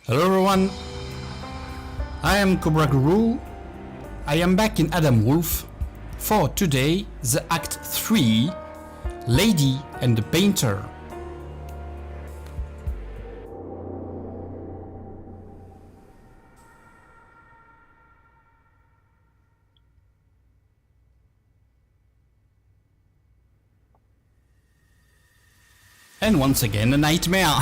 Hello everyone, I am Cobra Guru. I am back in Adam Wolfe for today, the Act 3, Lady and the Painter. And once again, a nightmare.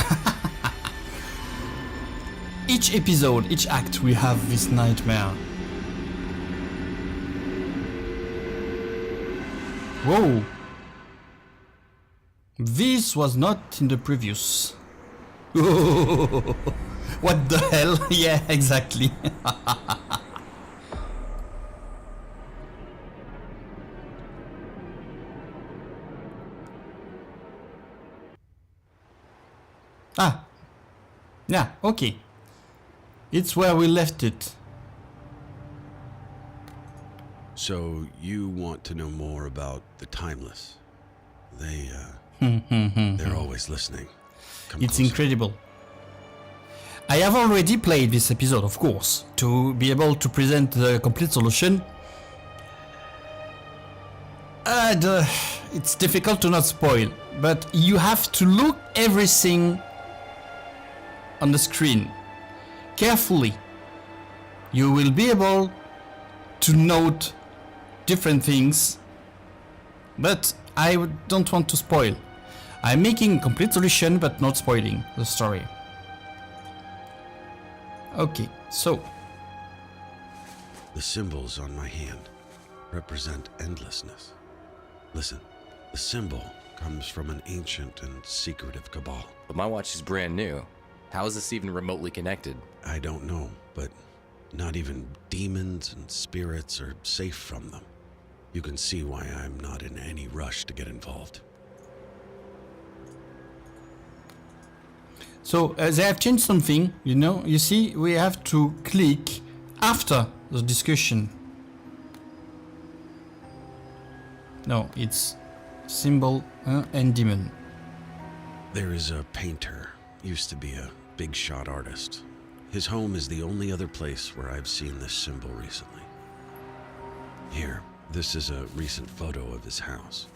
Each episode, each act, we have this nightmare. Whoa! This was not in the previous. What the hell? Yeah, exactly. Ah. Yeah, okay. It's where we left it. So you want to know more about the timeless? They're always listening. Come It's closer. incredible. I have already played this episode, of course, to be able to present the complete solution. And it's difficult to not spoil, but you have to look everything on the screen carefully. You will be able to note different things, but I don't want to spoil. I'm making a complete solution but not spoiling the story. Okay, so The symbols on my hand represent endlessness. Listen, the symbol comes from an ancient and secretive cabal. But my watch is brand new. How is this even remotely connected? I don't know, but not even demons and spirits are safe from them. You can see why I'm not in any rush to get involved. So they have changed something, you know. You see, we have to click after the discussion. No, it's symbol and demon. There is a painter, used to be a big shot artist. His home is the only other place where I've seen this symbol recently. Here, this is a recent photo of his house.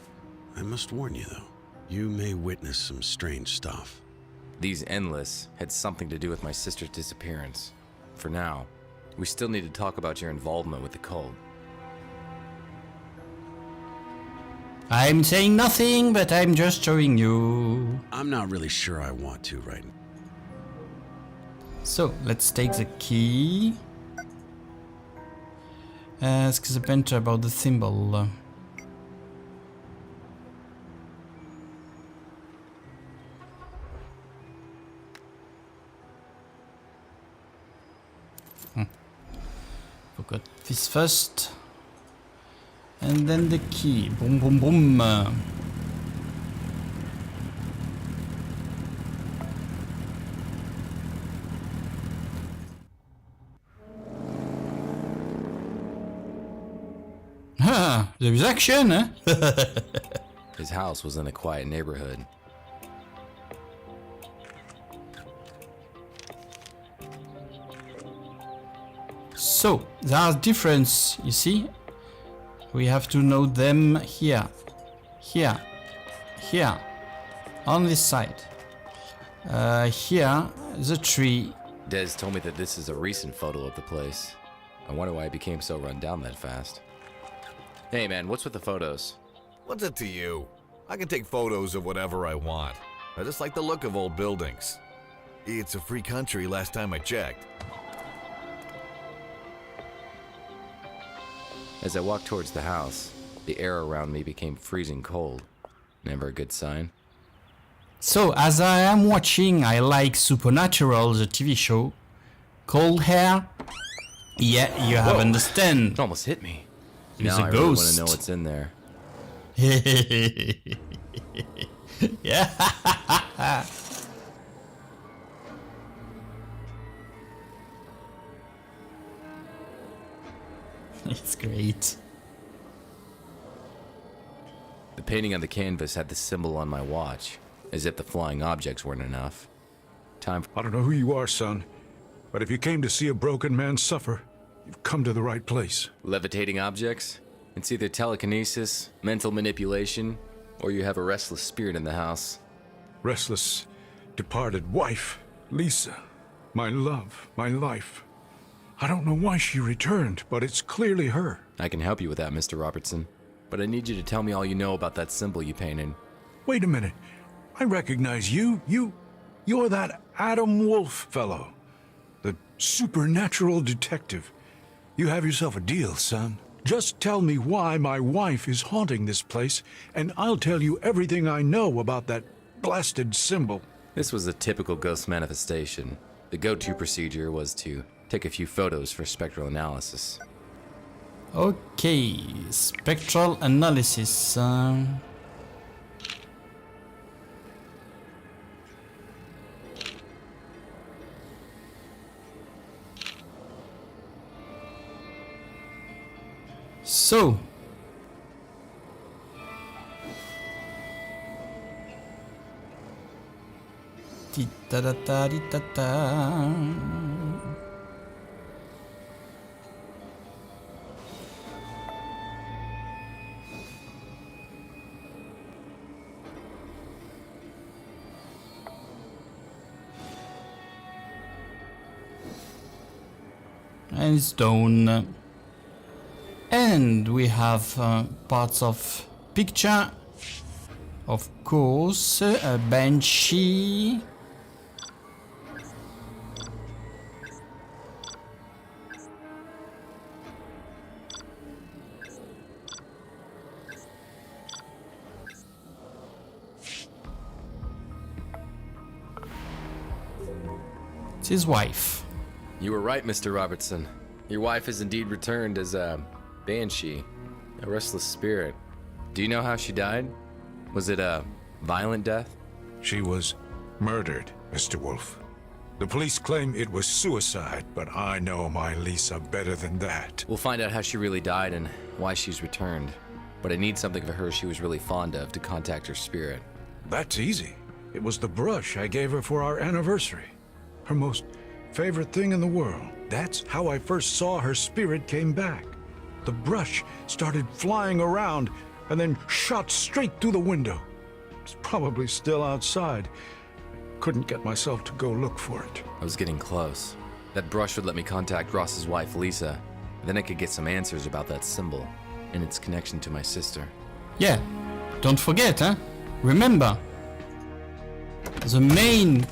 I must warn you though, you may witness some strange stuff. These endless had something to do with my sister's disappearance. For now, we still need to talk about your involvement with the cult. I'm saying nothing, but I'm just showing you. I'm not really sure I want to right now. So let's take the key. Ask the painter about the symbol. Forgot this first. And then the key. Boom, boom, boom. There is action, eh? His house was in a quiet neighborhood. So, there are difference, you see? We have to note them here, here, here, on this side. Here, the tree. Des told me that this is a recent photo of the place. I wonder why it became so run down that fast. Hey man, what's with the photos? What's it to you? I can take photos of whatever I want. I just like the look of old buildings. It's a free country last time I checked. As I walked towards the house, the air around me became freezing cold. Never a good sign. So, as I am watching, I like Supernatural, the TV show. Cold hair? Yeah, you have Whoa. understand. It almost hit me. He's Now a I really want ghost. to know what's in there. Yeah. It's great. The painting on the canvas had the symbol on my watch, as if the flying objects weren't enough. Time for... I don't know who you are, son, But if you came to see a broken man suffer, you've come to the right place. Levitating objects? It's either telekinesis, mental manipulation, or you have a restless spirit in the house. Restless, departed wife, Lisa. My love, my life. I don't know why she returned, but it's clearly her. I can help you with that, Mr. Robertson. But I need you to tell me all you know about that symbol you painted. Wait a minute. I recognize you. You're that Adam Wolfe fellow. The supernatural detective. You have yourself a deal, son. Just tell me why my wife is haunting this place, and I'll tell you everything I know about that blasted symbol. This was a typical ghost manifestation. The go-to procedure was to take a few photos for spectral analysis. Okay, spectral analysis. So, Ti-ta-da-ta-di-ta-ta. And it's done. And we have parts of picture, of course, a banshee. It's his wife. You were right, Mr. Robertson. Your wife has indeed returned as a banshee, a restless spirit. Do you know how she died? Was it a violent death? She was murdered, Mr. Wolfe. The police claim it was suicide, but I know my Lisa better than that. We'll find out how she really died and why she's returned. But I need something of her she was really fond of to contact her spirit. That's easy. It was the brush I gave her for our anniversary. Her most favorite thing in the world. That's how I first saw her spirit came back. The brush started flying around and then shot straight through the window. It's probably still outside. Couldn't get myself to go look for it. I was getting close. That brush would let me contact Ross's wife, Lisa. Then I could get some answers about that symbol and its connection to my sister. Yeah, don't forget, huh? Remember, the main...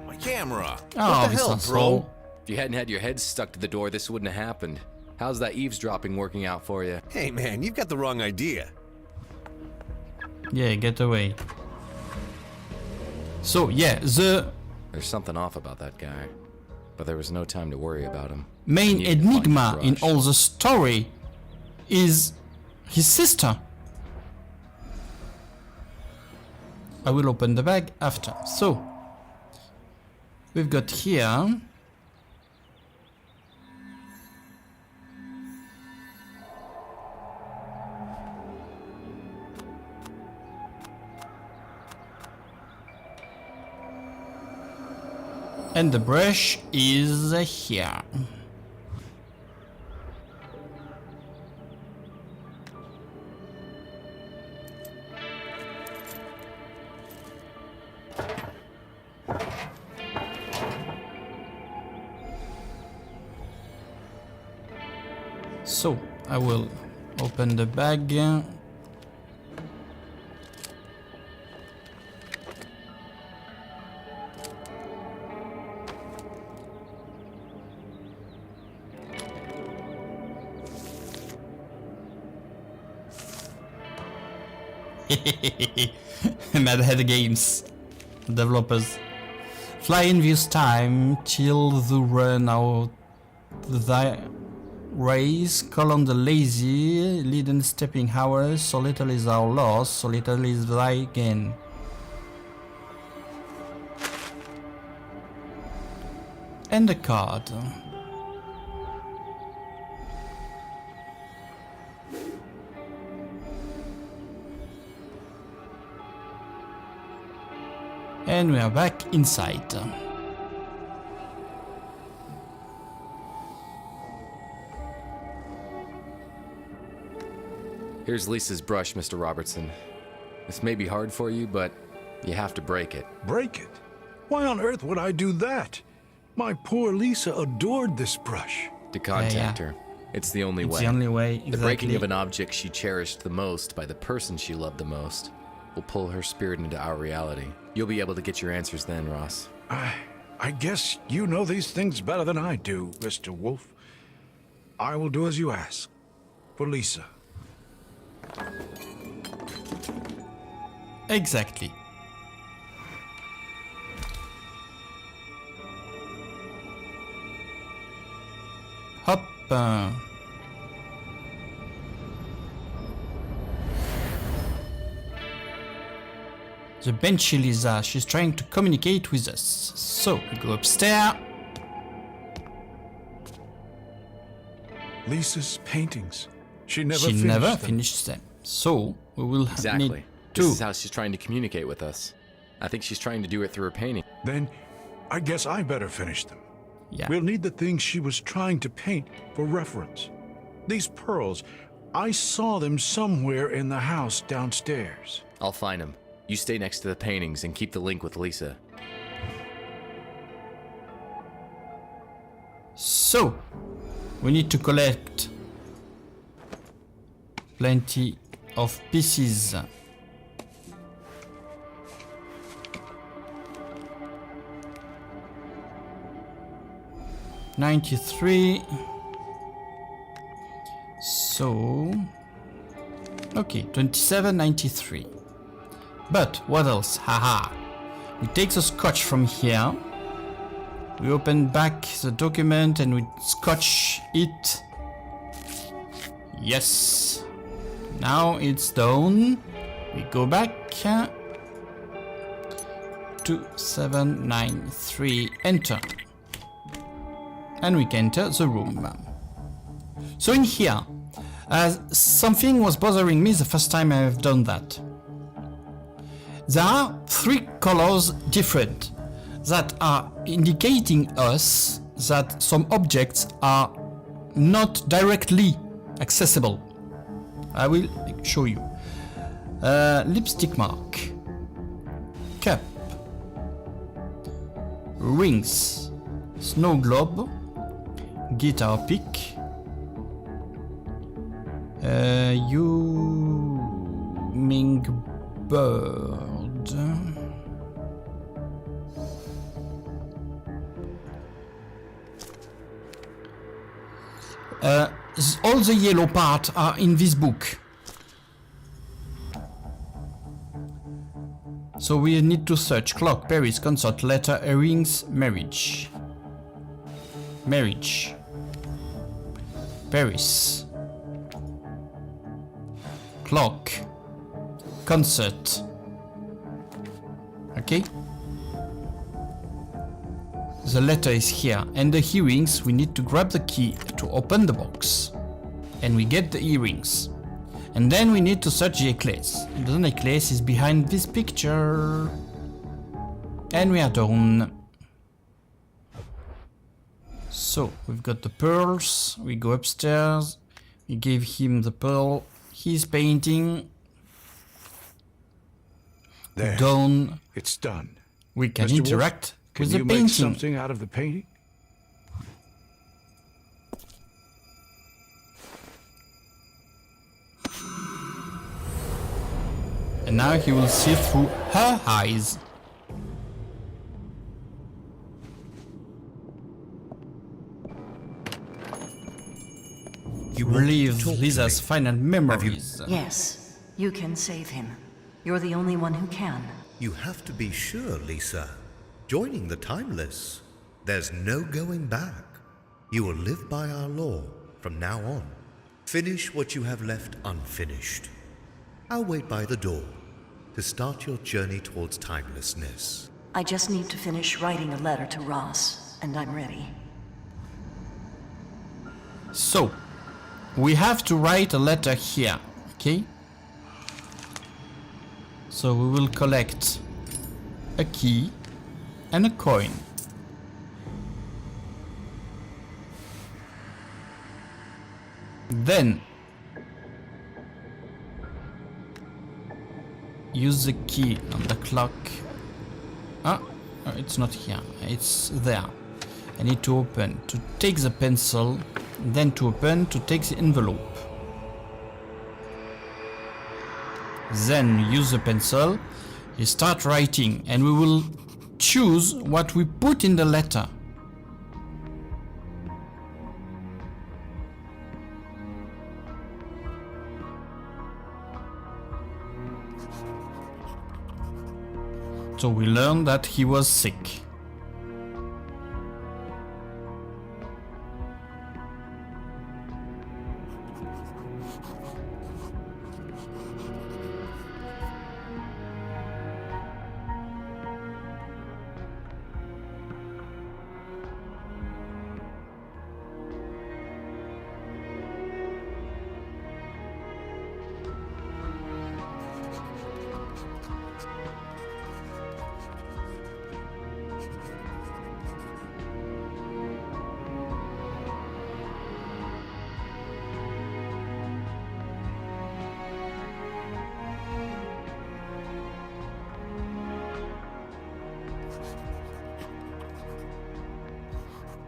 My camera. Oh, what the this hell, asshole. bro? If you hadn't had your head stuck to the door, this wouldn't have happened. How's that eavesdropping working out for you? Hey, man, you've got the wrong idea. Yeah, get away. So, yeah, the There's something off about that guy. But there was no time to worry about him. main You need to find enigma the in brush. all the story is his sister. I will open the bag after. So, we've got here... And the brush is here. So, I will open the bag. Mad Head Games developers. Fly in this time till the run out thy race, call on the lazy, lead in stepping hours, so little is our loss, so little is thy gain. And the card. And we are back inside. Here's Lisa's brush, Mr. Robertson. This may be hard for you, but you have to break it. Break it? Why on earth would I do that? My poor Lisa adored this brush. To contact Yeah. her. It's the only It's way. the only way, The breaking exactly. of an object she cherished the most by the person she loved the most will pull her spirit into our reality. You'll be able to get your answers then, Ross. I guess you know these things better than I do, Mr. Wolfe. I will do as you ask. For Lisa. Exactly. Hop. The benchy Lisa, she's trying to communicate with us. So, we go upstairs. Lisa's paintings. She never She finished never them. finished them. So, we will Exactly. need This to... is how she's trying to communicate with us. I think she's trying to do it through her painting. Then I guess I better finish them. Yeah. We'll need the things she was trying to paint for reference. These pearls, I saw them somewhere in the house downstairs. I'll find them. You stay next to the paintings and keep the link with Lisa. So, we need to collect plenty of pieces. $93. So, okay, $27.93. But what else? Haha. We take the scotch from here. We open back the document and we scotch it. Yes. Now it's done. We go back. 2793. Enter. And we can enter the room. So in here, something was bothering me the first time I have done that. There are 3 colors different that are indicating us that some objects are not directly accessible. I will show you. Lipstick mark, cup, rings, snow globe, guitar pick, hummingbird. All the yellow parts are in this book. So we need to search clock, Paris, concert, letter, earrings, marriage. Marriage. Paris. Clock. Concert. Okay? The letter is here, and the earrings, we need to grab the key to open the box. And we get the earrings. And then we need to search the necklace. And the necklace is behind this picture. And we are done. So, we've got the pearls. We go upstairs. We give him the pearl. He's painting. There. Done. It's done. We can Mr. Wolfe, interact can with the you painting. make something out of the painting? And now he will see through her eyes. You want to Relive talk to Lisa's me? final memories. Yes, you can save him. You're the only one who can. You have to be sure, Lisa. Joining the Timeless, there's no going back. You will live by our law from now on. Finish what you have left unfinished. I'll wait by the door to start your journey towards timelessness. I just need to finish writing a letter to Ross, and I'm ready. So, we have to write a letter here, okay? So we will collect a key and a coin. Then use the key on the clock. Ah, it's not here. It's there. I need to open, to take the pencil, then to open, to take the envelope. Then use the pencil, you start writing, and we will choose what we put in the letter. So we learned that he was sick.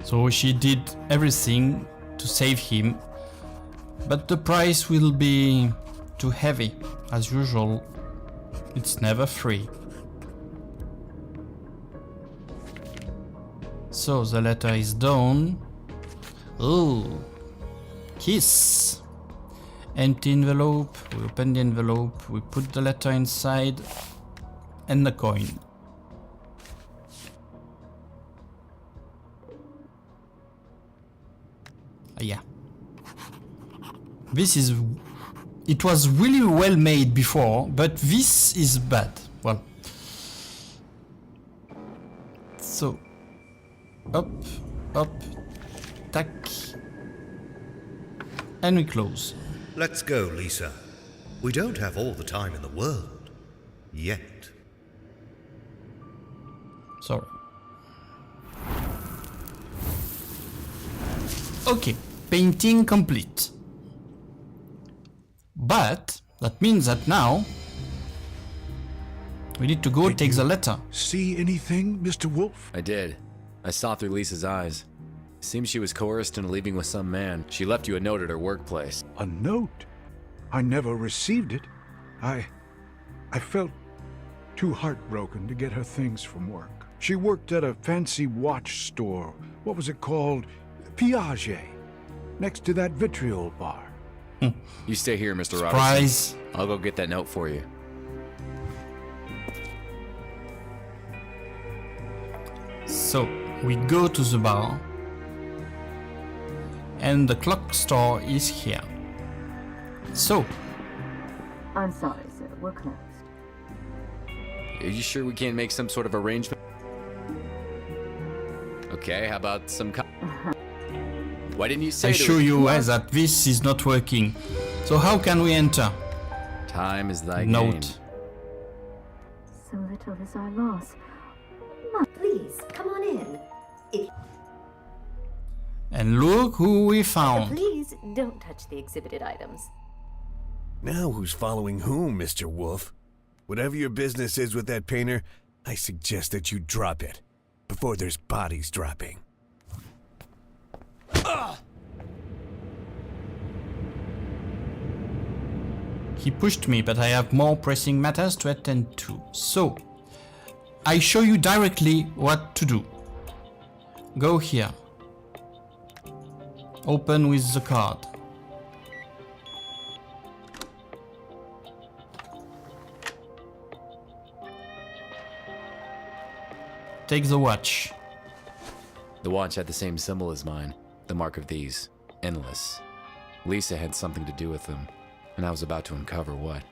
So she did everything to save him, but the price will be too heavy. As usual, it's never free. So the letter is done. Oh, kiss. Empty envelope, we open the envelope, we put the letter inside, and the coin. Yeah. This is... It was really well made before, but this is bad. Well. So. Up, up, tack. And we close. Let's go, Lisa. We don't have all the time in the world. Yet. Sorry. Okay, painting complete. But that means that now we need to go Did take you the letter. See anything, Mr. Wolfe? I did. I saw through Lisa's eyes. Seems she was coerced into leaving with some man. She left you a note at her workplace. A note? I never received it. I felt too heartbroken to get her things from work. She worked at a fancy watch store. What was it called? Piaget. Next to that vitriol bar. You stay here, Mr. Surprise. Robertson. I'll go get that note for you. So we go to the bar, and the clock store is here. So I'm sorry, sir. We're closed. Are you sure we can't make some sort of arrangement? Okay, how about some Why didn't you say I there show was- you that this is not working. So how can we enter? Time is thy Note. gain. So little is our loss. Please, come on in. And look who we found. Please don't touch the exhibited items. Now who's following whom, Mr. Wolfe? Whatever your business is with that painter, I suggest that you drop it before there's bodies dropping. He pushed me, but I have more pressing matters to attend to. So, I show you directly what to do. Go here. Open with the card. Take the watch. The watch had the same symbol as mine. The mark of these. Endless. Lisa had something to do with them. And I was about to uncover what.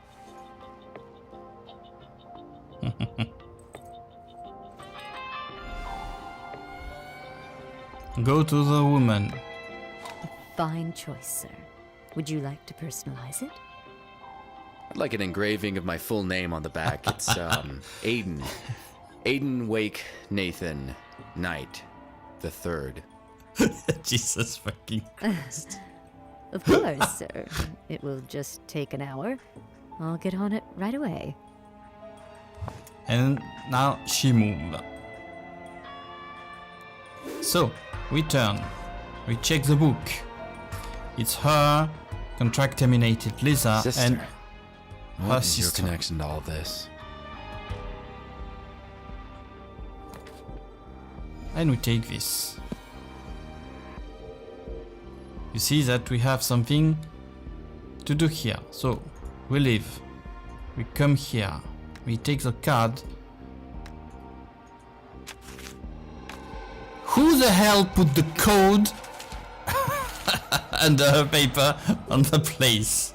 Go to the woman. Fine choice, sir. Would you like to personalize it? I'd like an engraving of my full name on the back. It's, Aiden. Aiden Wake Nathan Knight the Third. Jesus fucking Christ. Of course, sir. It will just take an hour. I'll get on it right away. And now she moved. So, we turn. We check the book. It's her, contract-terminated Lisa, Sister. and What her is your sister. connection to all this? And we take this. You see that we have something to do here. So, we leave. We come here. We take the card. Who the hell put the code under her paper on the place?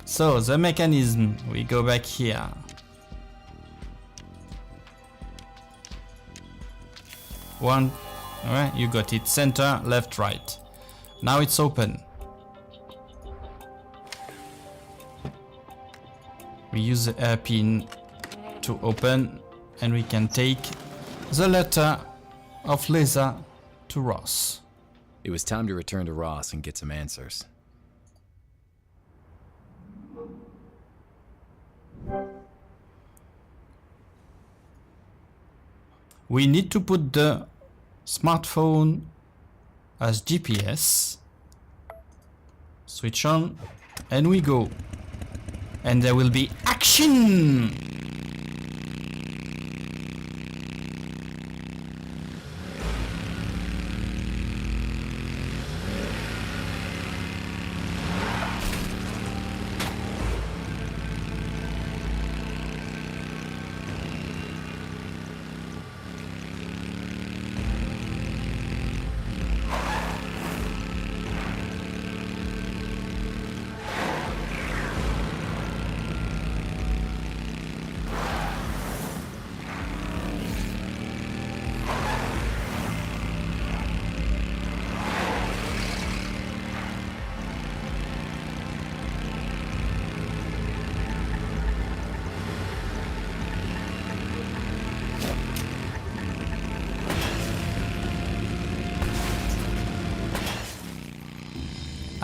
So, the mechanism. We go back here. One. Alright, you got it. Center, left, right. Now it's open. We use the hairpin to open, and we can take the letter of Lisa to Ross. It was time to return to Ross and get some answers. We need to put the smartphone as GPS. Switch on, and we go. And there will be action!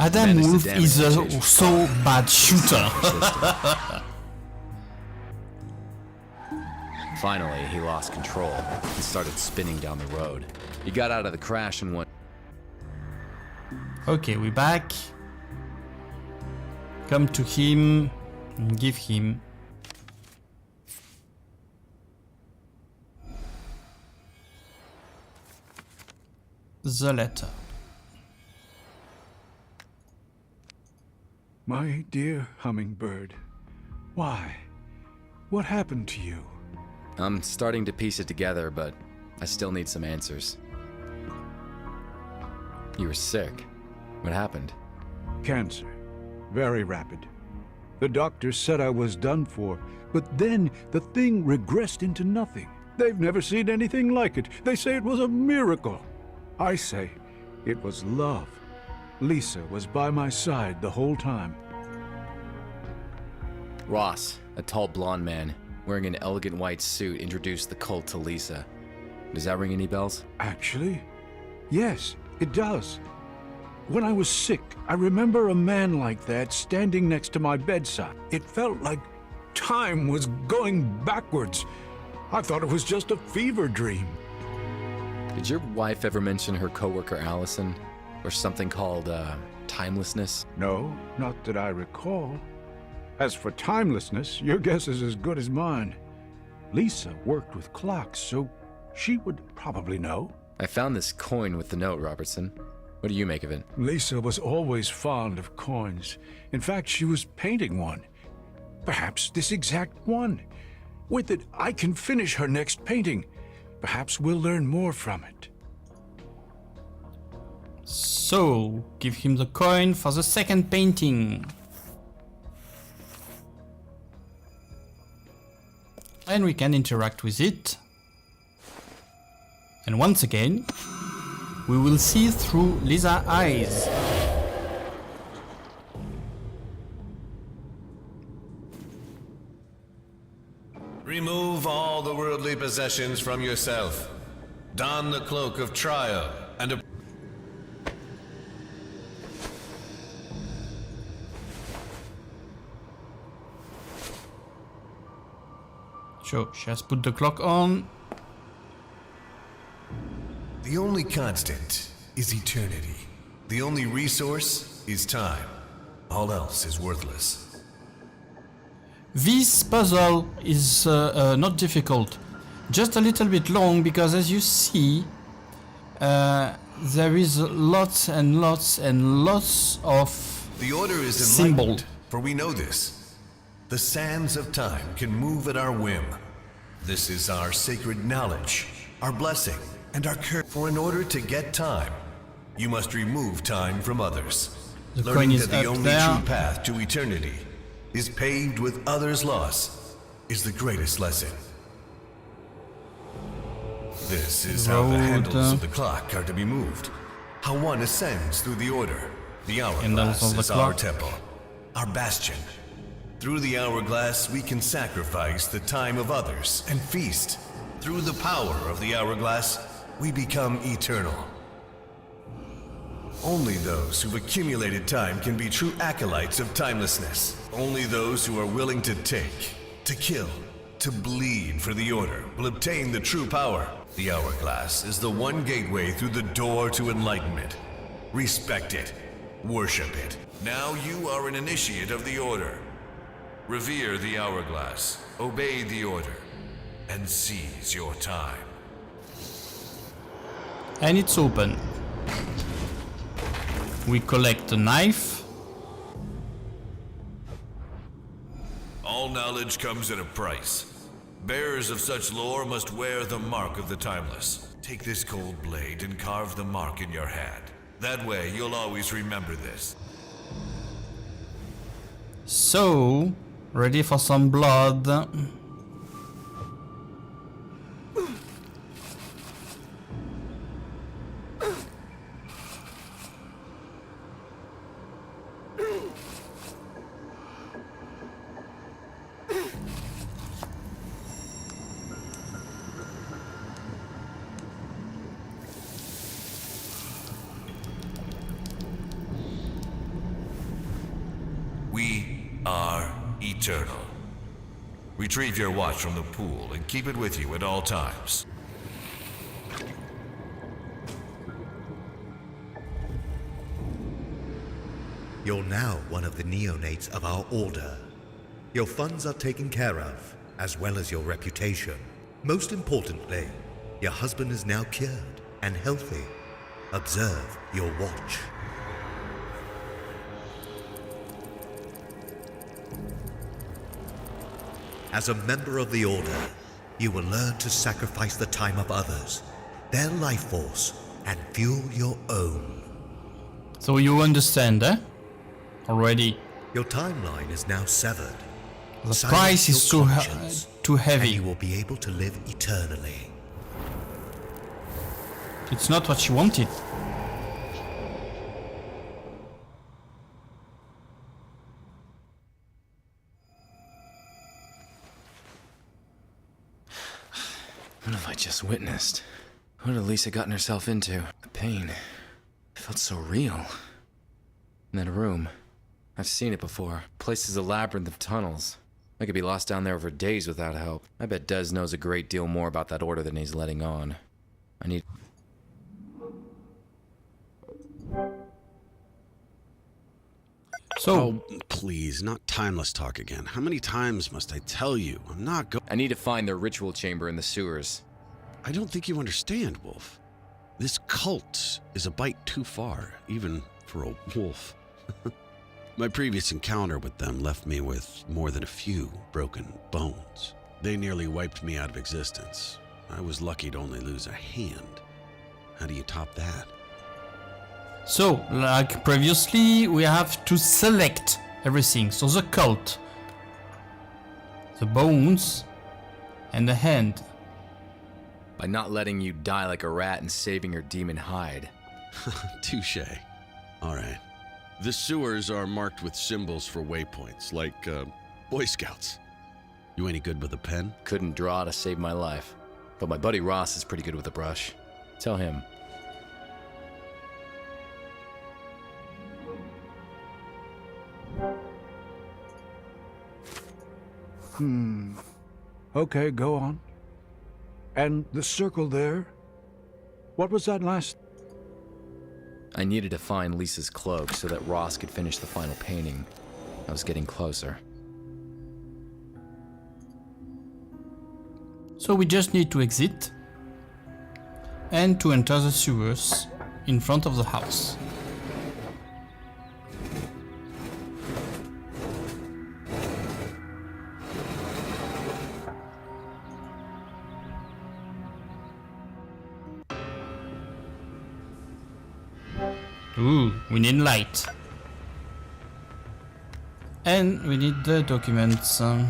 Adam Managed to Wolfe damage is the a station. so bad shooter. Finally, he lost control and started spinning down the road. He got out of the crash and went. Okay, we back. Come to him and give him the letter. My dear hummingbird, why? What happened to you? I'm starting to piece it together, but I still need some answers. You were sick. What happened? Cancer. Very rapid. The doctor said I was done for, but then the thing regressed into nothing. They've never seen anything like it. They say it was a miracle. I say it was love. Lisa was by my side the whole time. Ross, a tall blonde man, wearing an elegant white suit, introduced the cult to Lisa. Does that ring any bells? Actually, yes, it does. When I was sick, I remember a man like that standing next to my bedside. It felt like time was going backwards. I thought it was just a fever dream. Did your wife ever mention her coworker Allison? Or something called, timelessness? No, not that I recall. As for timelessness, your guess is as good as mine. Lisa worked with clocks, so she would probably know. I found this coin with the note, Robertson. What do you make of it? Lisa was always fond of coins. In fact, she was painting one. Perhaps this exact one. With it, I can finish her next painting. Perhaps we'll learn more from it. So, give him the coin for the second painting. And we can interact with it. And once again, we will see through Lisa's eyes. Remove all the worldly possessions from yourself. Don the cloak of trial and So she has put the clock on. The only constant is eternity. The only resource is time. All else is worthless. This puzzle is not difficult, just a little bit long because as you see, there is lots and lots and lots of The order is symbol. enlightened, for we know this. The sands of time can move at our whim. This is our sacred knowledge, our blessing, and our curse. For in order to get time, you must remove time from others. The coin Learning is that the up only there. true path to eternity is paved with others' loss is the greatest lesson. This is how the handles of the clock are to be moved. How one ascends through the order. The Handles hourglass of the is our clock. temple, our bastion. Through the hourglass, we can sacrifice the time of others and feast. Through the power of the hourglass, we become eternal. Only those who've accumulated time can be true acolytes of timelessness. Only those who are willing to take, to kill, to bleed for the order will obtain the true power. The hourglass is the one gateway through the door to enlightenment. Respect it. Worship it. Now you are an initiate of the order. Revere the hourglass, obey the order, and seize your time. And it's open. We collect a knife. All knowledge comes at a price. Bearers of such lore must wear the mark of the timeless. Take this cold blade and carve the mark in your hand. That way, you'll always remember this. So, ready for some blood. We are eternal. Retrieve your watch from the pool and keep it with you at all times. You're now one of the neonates of our order. Your funds are taken care of, as well as your reputation. Most importantly, your husband is now cured and healthy. Observe your watch. As a member of the Order, you will learn to sacrifice the time of others, their life force, and fuel your own. So you understand, eh? Already. Your timeline is now severed. The Silence price is your too conscience, too and heavy. you will be able to live eternally. It's not what she wanted. What have I just witnessed? What had Lisa gotten herself into? The pain. It felt so real. In that room. I've seen it before. The place is a labyrinth of tunnels. I could be lost down there for days without help. I bet Des knows a great deal more about that order than he's letting on. I need... So, Oh, please, not timeless talk again. How many times must I tell you? I'm not I need to find their ritual chamber in the sewers. I don't think you understand, Wolf. This cult is a bite too far, even for a wolf. My previous encounter with them left me with more than a few broken bones. They nearly wiped me out of existence. I was lucky to only lose a hand. How do you top that? so, like previously, we have to select everything. So the cult, the bones, and the hand. By not letting you die like a rat and saving your demon hide. Touché. All right. The sewers are marked with symbols for waypoints, like Boy Scouts. You any good with a pen? Couldn't draw to save my life. But my buddy Ross is pretty good with a brush. Tell him. Okay, go on. And the circle there? What was that last? I needed to find Lisa's cloak so that Ross could finish the final painting. I was getting closer. So we just need to exit and to enter the sewers in front of the house. Ooh, we need light. And we need the documents. I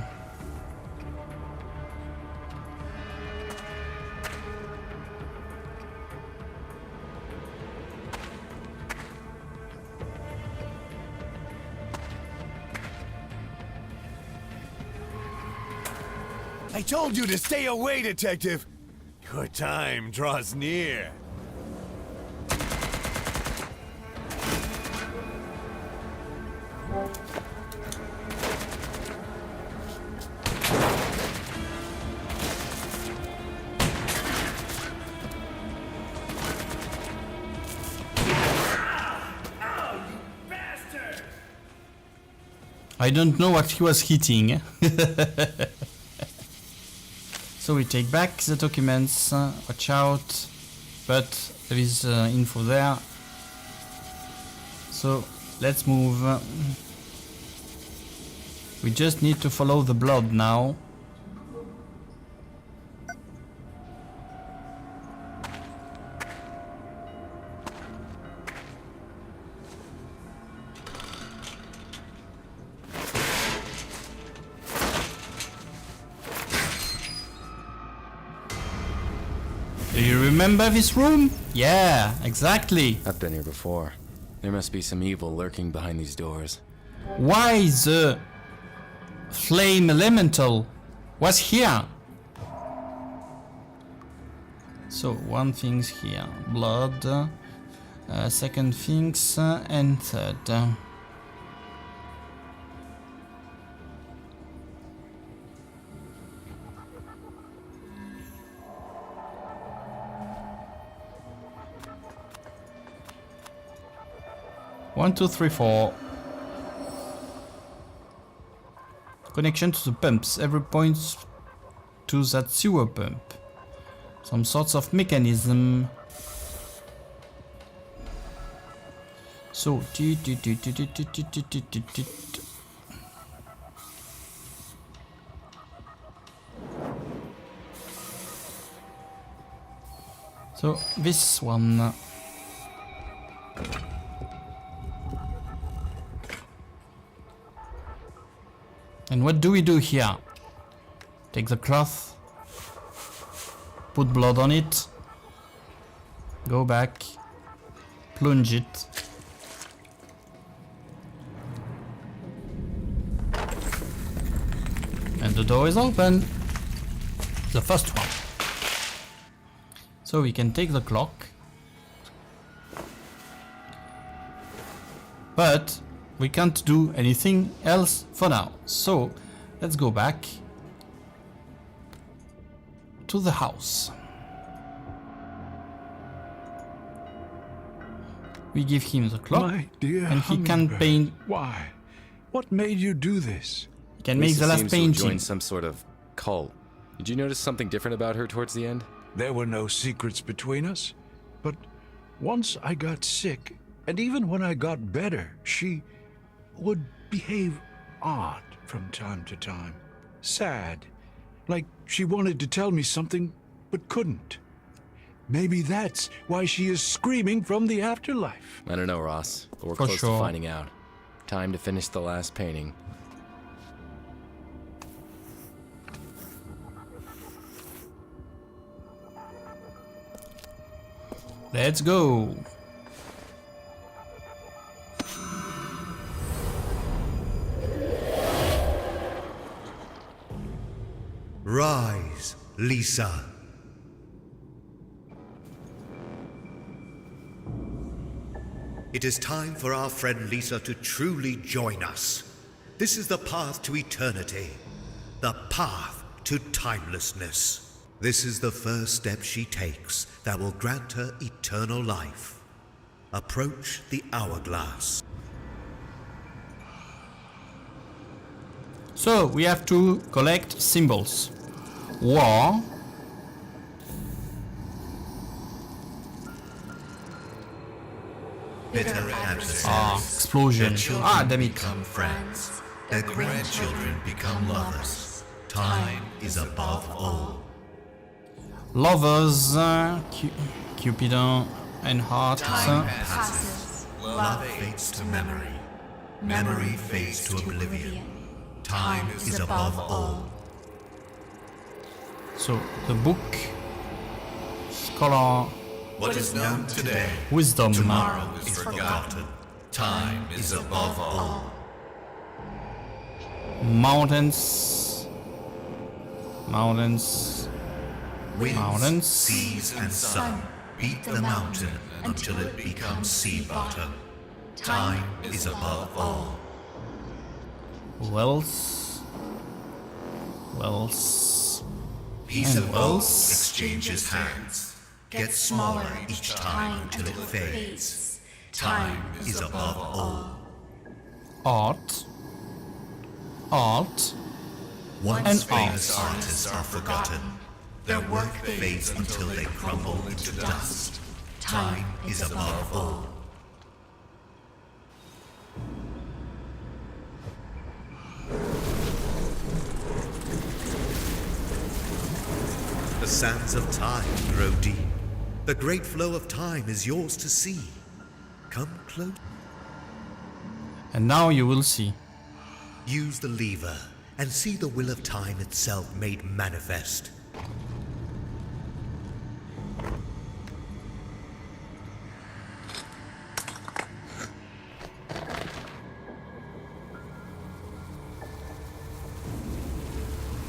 told you to stay away, Detective. Your time draws near. I don't know what he was hitting. So we take back the documents, watch out, but there is info there. So let's move. We just need to follow the blood now. Do you remember this room? Yeah, exactly. I've been here before. There must be some evil lurking behind these doors. Why the flame elemental was here? So one thing's here, blood. Second things and third. One, two, three, four. Connection to the pumps. Every point to that sewer pump. Some sorts of mechanism. So, so this one. And what do we do here? Take the cloth, put blood on it, go back, plunge it. And the door is open. The first one. So we can take the clock. But we can't do anything else for now. So let's go back to the house. We give him the clock, My dear and he can hummingbird. paint. Why? What made you do this? He can make Lisa the last seems to have painting. joined some sort of cult. Did you notice something different about her towards the end? There were no secrets between us. But once I got sick, and even when I got better, she would behave odd from time to time. Sad. Like she wanted to tell me something, but couldn't. Maybe that's why she is screaming from the afterlife. I don't know, Ross, but we're For close sure. to finding out. Time to finish the last painting. Let's go. Rise, Lisa. It is time for our friend Lisa to truly join us. This is the path to eternity, the path to timelessness. This is the first step she takes that will grant her eternal life. Approach the hourglass. So we have to collect symbols. War. Bitter adversaries. Explosion. Their children Damn it. become friends. Their grandchildren become lovers. Time is above all. Lovers, Cupidon and Heart. Time passes. Love fades to memory. Memory fades to oblivion. Time is above all. So the book, scholar, What is known today, wisdom. tomorrow is forgotten. Time is above all. Mountains. Mountains. Winds, Mountains. seas, and sun beat the mountain until it becomes sea bottom. Time is above all. Wells. Wells. Piece And of gold wells. exchanges hands. Gets smaller each time until it fades. Time is above all. Art. Art. Once And famous artists are forgotten. Their work fades until they crumble into dust. Time is above all. The sands of time grow deep. The great flow of time is yours to see. Come close. And now you will see. Use the lever and see the will of time itself made manifest.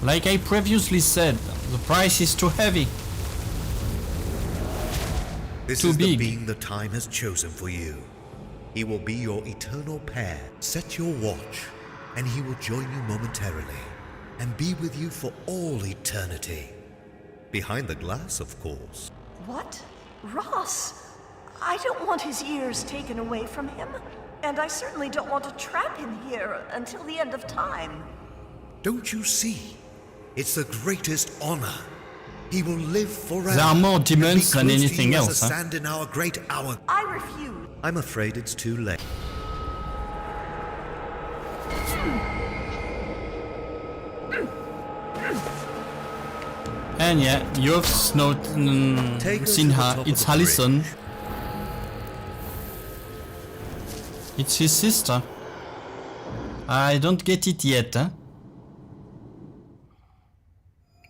Like I previously said, the price is too heavy. This Too is big. the being the time has chosen for you. He will be your eternal pair. Set your watch, and he will join you momentarily, and be with you for all eternity. Behind the glass, of course. What? Ross? I don't want his years taken away from him. And I certainly don't want to trap him here until the end of time. Don't you see? It's the greatest honor. He will live forever. There are more and be demons than close to anything you as else, the huh? sand in our great hour. I refuse. I'm afraid it's too late. And yeah, you've Take her seen to the her. top It's of the Allison. bridge. It's his sister. I don't get it yet, huh?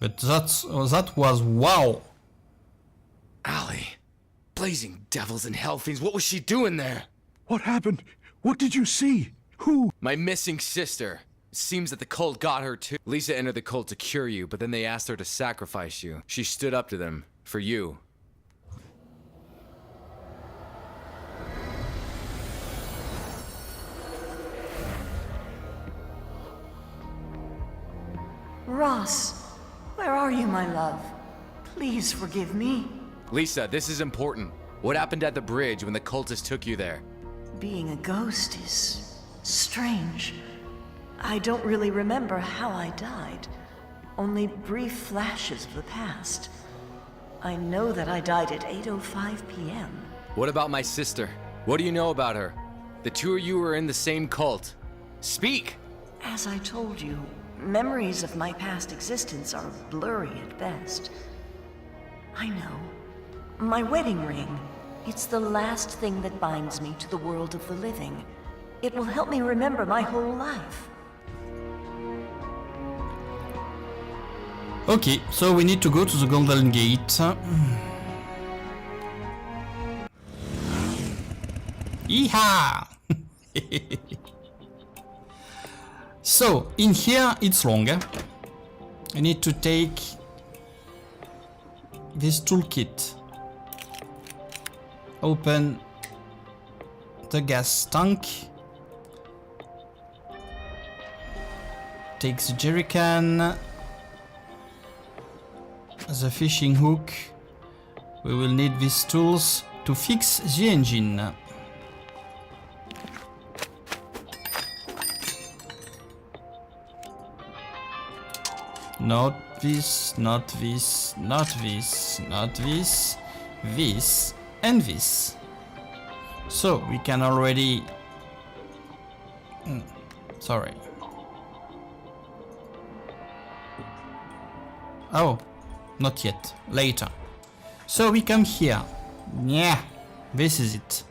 But that was wow. Allie. Blazing devils and hellfiends, what was she doing there? What happened? What did you see? Who? My missing sister. It seems that the cult got her too. Lisa entered the cult to cure you, but then they asked her to sacrifice you. She stood up to them. For you. Ross, where are you, my love? Please forgive me. Lisa, this is important. What happened at the bridge when the cultists took you there? Being a ghost is strange. I don't really remember how I died. Only brief flashes of the past. I know that I died at 8:05 p.m. What about my sister? What do you know about her? The two of you were in the same cult. Speak! As I told you, memories of my past existence are blurry at best. I know. My wedding ring. It's the last thing that binds me to the world of the living. It will help me remember my whole life. Okay, so we need to go to the Golden Gate. Yeehaw! So, in here it's longer. I need to take this toolkit. Open the gas tank. Take the jerrycan. the fishing hook. We will need these tools to fix the engine. Not this, not this, not this, not this, this, and this. So we can already... sorry. Oh, not yet. Later. So we come here. Yeah, this is it.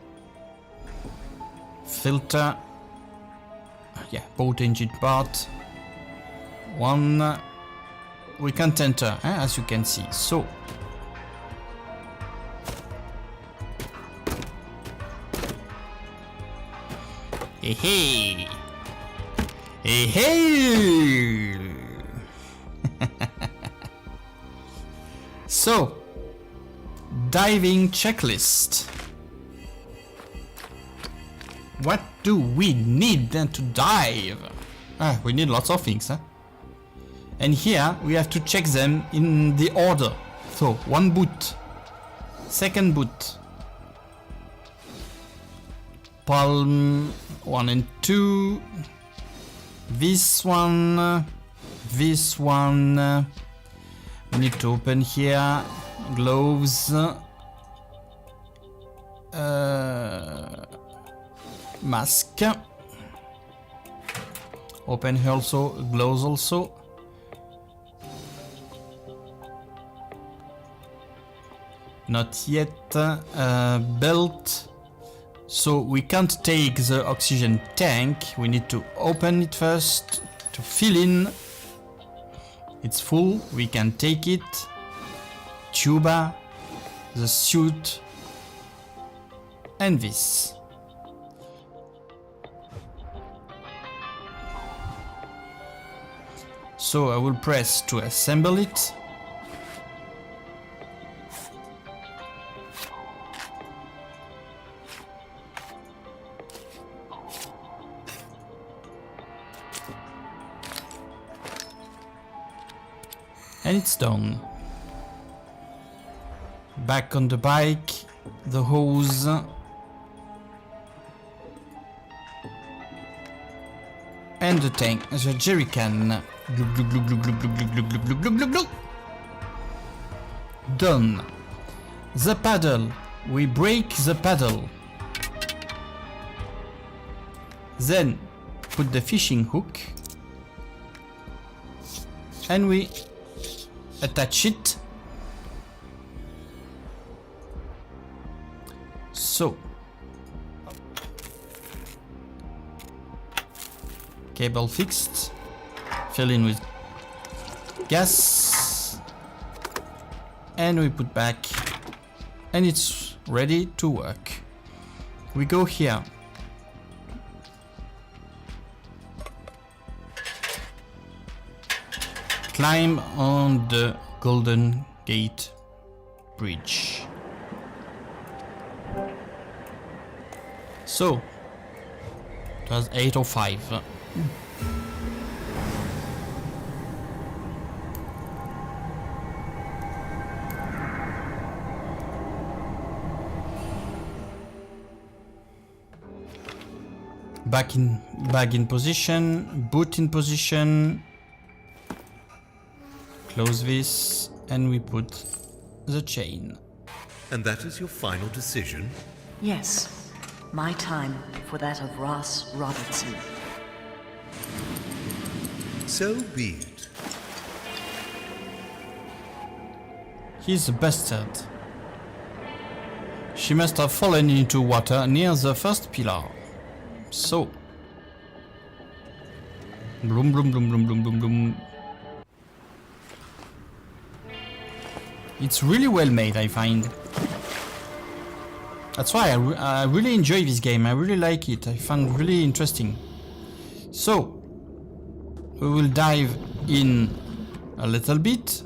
Filter. Yeah, boat engine part. One. We can't enter, as you can see. So. Hey, hey. Hey, hey. So, diving checklist. What do we need then to dive? We need lots of things, huh? And here we have to check them in the order. So, one boot, second boot, palm 1 and 2, this one, this one. We need to open here, gloves, mask, open here also, gloves also, not yet, belt, so we can't take the oxygen tank, we need to open it first to fill in. It's full, we can take it. Tuba, the suit, and this. So I will press to assemble it. And it's done. Back on the bike, the hose. And the tank, the jerry can. Glug, glug, glug, glug, glug, glug, glug, glug, glug, glug, glug, glug. Done. The paddle. We break the paddle. Then put the fishing hook. And we attach it. So cable fixed, fill in with gas, and we put back, and it's ready to work. We go here. Climb on the Golden Gate Bridge. So, it was 8:05. Back in position, boot in position. Close this, and we put the chain. And that is your final decision? Yes. My time for that of Ross Robertson. So be it. He's a bastard. She must have fallen into water near the first pillar. So. Bloom, bloom, bloom, bloom, bloom, bloom, bloom. It's really well made, I find. That's why I really enjoy this game. I really like it. I find it really interesting. So, we will dive in a little bit.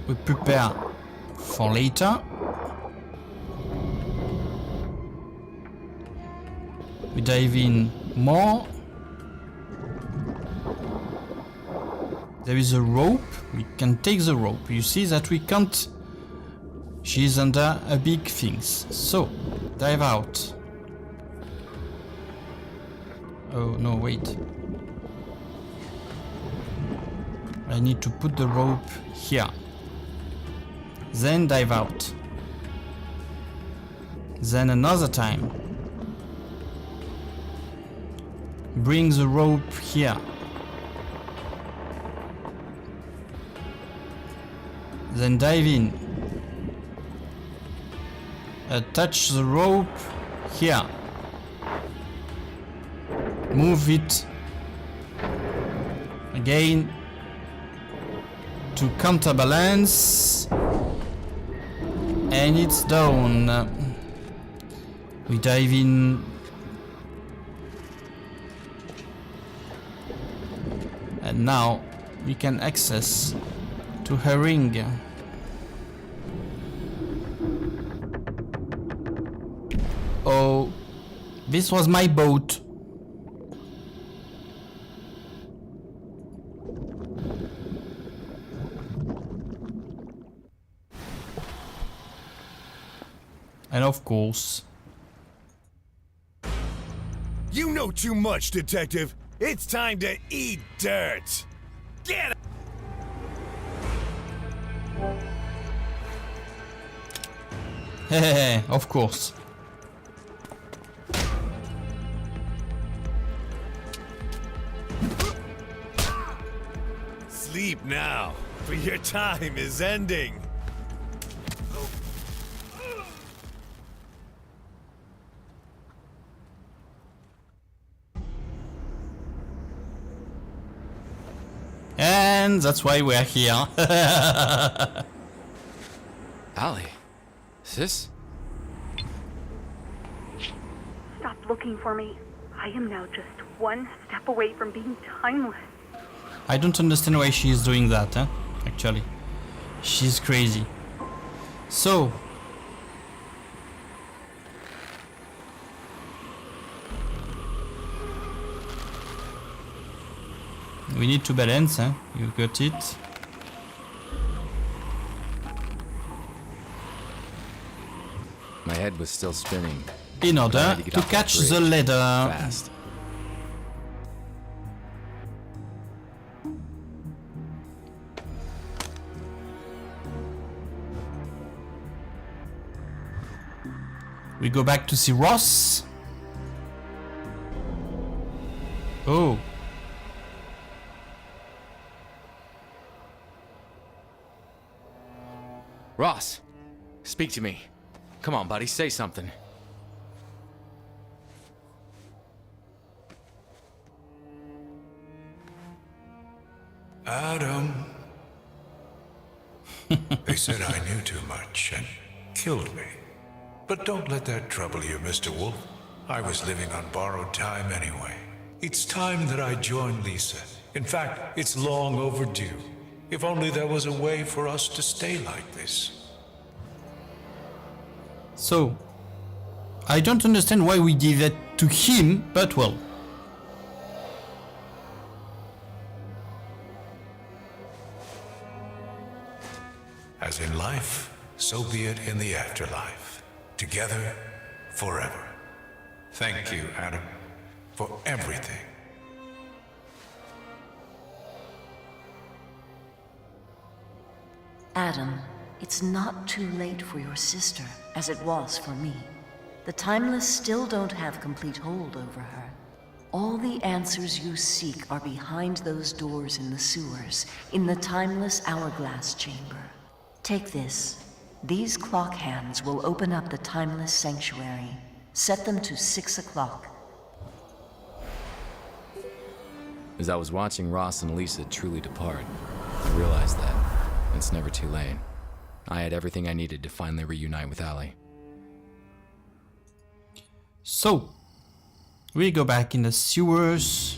We prepare for later. We dive in more. There is a rope. We can take the rope. You see that we can't. She's under a big things. So, dive out. Oh no, wait. I need to put the rope here. Then dive out. Then another time. Bring the rope here. Then dive in. Attach the rope here. Move it again to counterbalance, and it's down. We dive in. And now we can access to her ring. Oh, this was my boat. And of course... You know too much, Detective. It's time to eat dirt. Get it! Hehehe, of course. Sleep now, for your time is ending. And that's why we're here. Allie, is this? Stop looking for me. I am now just one step away from being timeless. I don't understand why she is doing that, actually. She's crazy. So... we need to balance, you got it. My head was still spinning. In order to catch the ladder. Fast. We go back to see Ross. Oh. Ross, speak to me. Come on, buddy, say something. Adam. They said I knew too much and killed me. But don't let that trouble you, Mr. Wolfe. I was living on borrowed time anyway. It's time that I join Lisa. In fact, it's long overdue. If only there was a way for us to stay like this. So, I don't understand why we give it to him, but well. As in life, so be it in the afterlife. Together, forever. Thank you, Adam, for everything. Adam, it's not too late for your sister, as it was for me. The Timeless still don't have complete hold over her. All the answers you seek are behind those doors in the sewers, in the Timeless Hourglass Chamber. Take this. These clock hands will open up the Timeless Sanctuary. Set them to 6 o'clock. As I was watching Ross and Lisa truly depart, I realized that it's never too late. I had everything I needed to finally reunite with Allie. So, we go back in the sewers.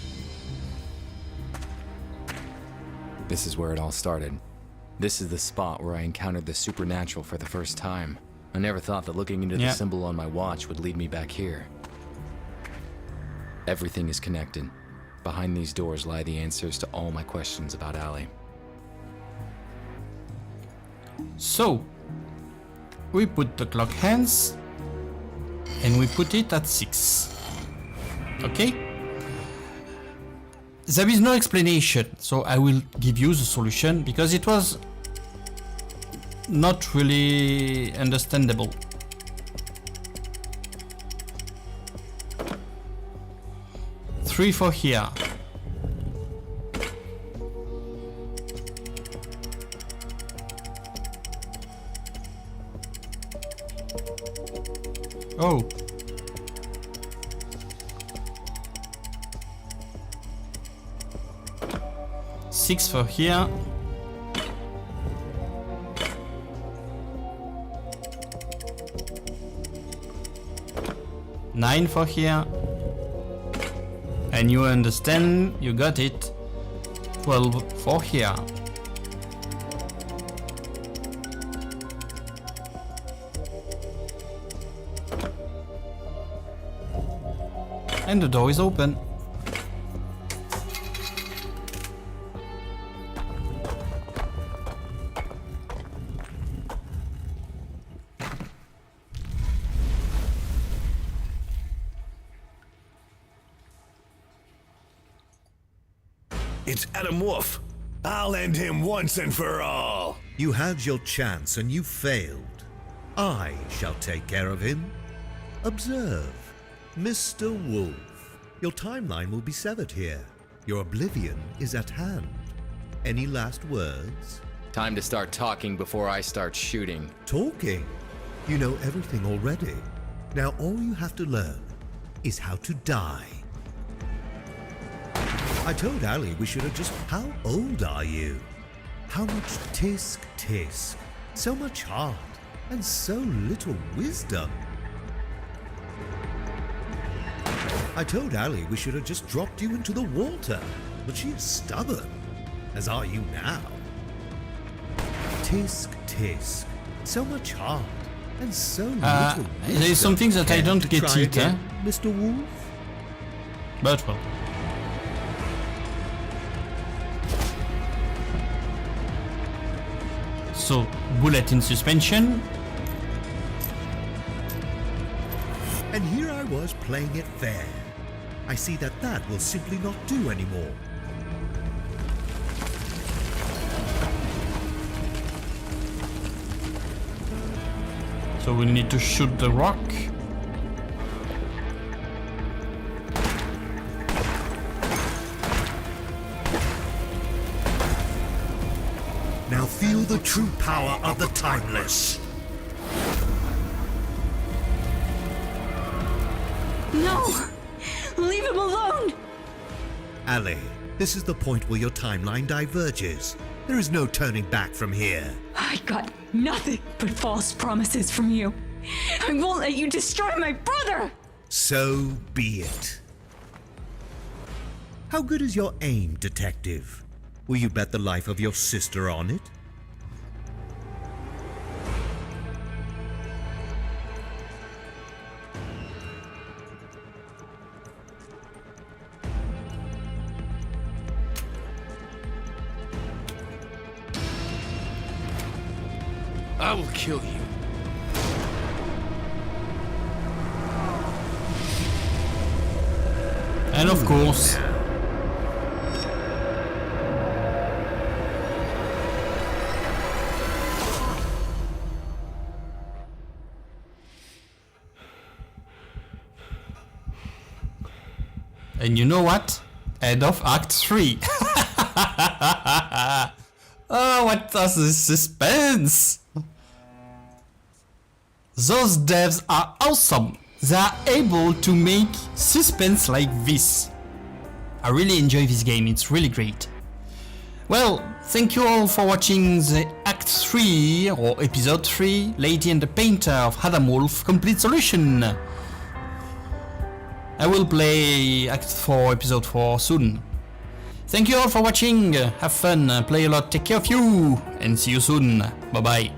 This is where it all started. This is the spot where I encountered the supernatural for the first time. I never thought that looking into the symbol on my watch would lead me back here. Everything is connected. Behind these doors lie the answers to all my questions about Allie. So, we put the clock hands and we put it at 6. Okay? There is no explanation, so I will give you the solution because it was not really understandable. Three for here. Oh. Six for here. Nine for here. And you understand, you got it. 12 for here. And the door is open. It's Adam Wolfe. I'll end him once and for all. You had your chance and you failed. I shall take care of him. Observe, Mr. Wolfe. Your timeline will be severed here. Your oblivion is at hand. Any last words? Time to start talking before I start shooting. Talking? You know everything already. Now all you have to learn is how to die. I told Ali we should have just... How old are you? How much tisk tisk? So much heart and so little wisdom. I told Ali we should have just dropped you into the water, but she is stubborn, as are you now. Tisk tisk. So much heart and so little wisdom. There is something that I don't get it, again, Mr. Wolfe? But well. So, bullet in suspension. And here I was playing it fair. I see that that will simply not do anymore. So we need to shoot the rock. Now feel the true power of the timeless. No! Leave him alone! Ali, this is the point where your timeline diverges. There is no turning back from here. I got nothing but false promises from you. I won't let you destroy my brother! So be it. How good is your aim, detective? Will you bet the life of your sister on it? I will kill you. And of course, and you know what? End of Act 3. Oh, what does this suspense? Those devs are awesome. They are able to make suspense like this. I really enjoy this game, it's really great. Well, thank you all for watching the Act 3 or Episode 3, Lady and the Painter of Adam Wolfe Complete Solution. I will play Act 4, Episode 4 soon. Thank you all for watching, have fun, play a lot, take care of you, and see you soon. Bye bye.